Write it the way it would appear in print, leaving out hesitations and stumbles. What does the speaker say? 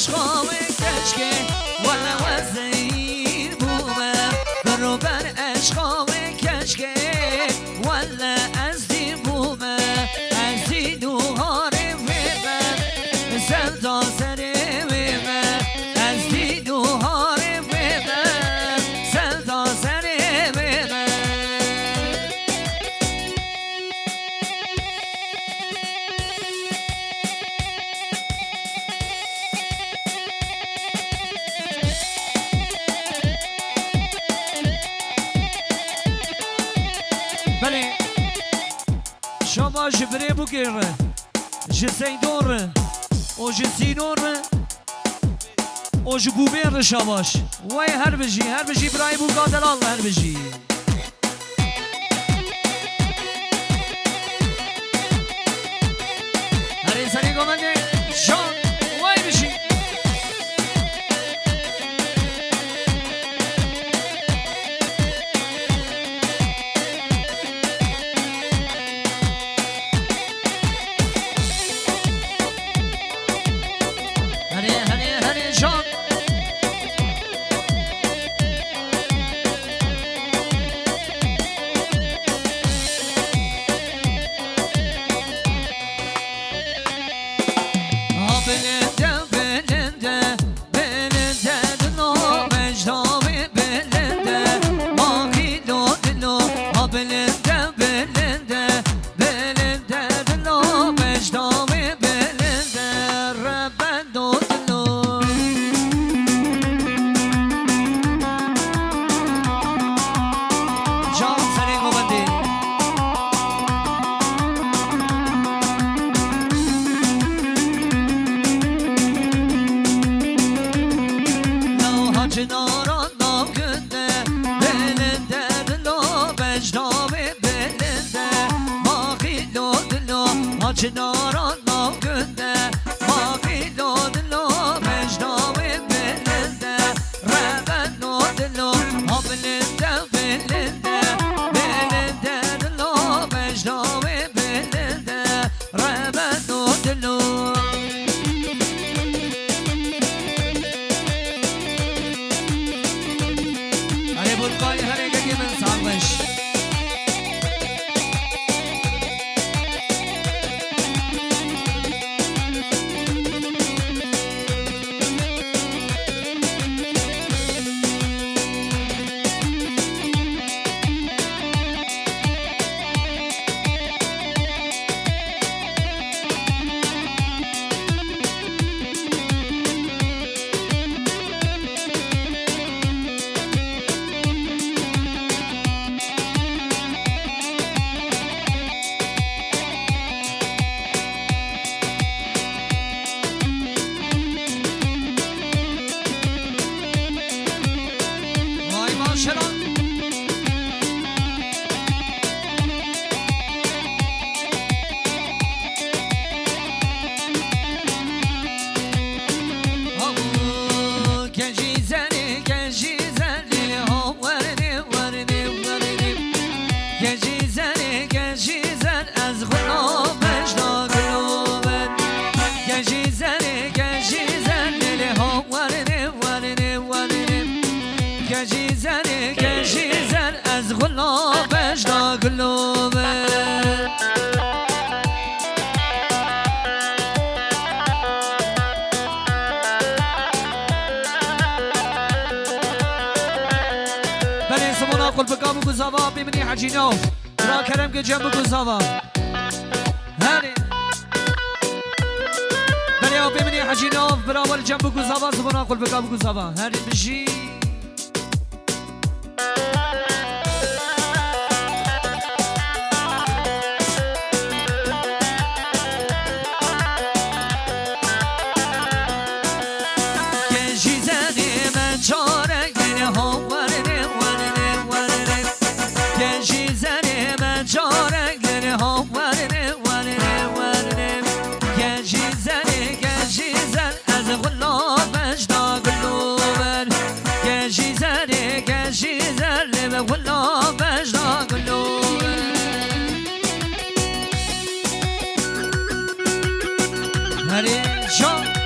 عشقا و کشکه ولا وزیر بومه برو بر عشقا و کشکه ولا از دیر بومه از دیدوها رو ببر سلطا سر ببر از دیدوها رو ببر سلطا سر ببر بله شما جبره بگیر جسیدور و جسینور و جبوبیر شباش وای هر بجی برای بوگا دلال هر بجی هر انسانی گمنده شان وای بجی هره شان Çınarın navgünde Mağil odlu mecdavi belinde Reven odlu Hablinde belinde Belinde odlu mecdavi belinde Reven odlu Hani burkayı hareketimin sarmış قل بقام گزاوا ببینی حجینو را کرم که جنب گزاوا هنی بلی او ببینی حجینو براول جنب گزاوا زبانا قل بقام گزاوا هنی بجی والله بجدا قلوب هري شو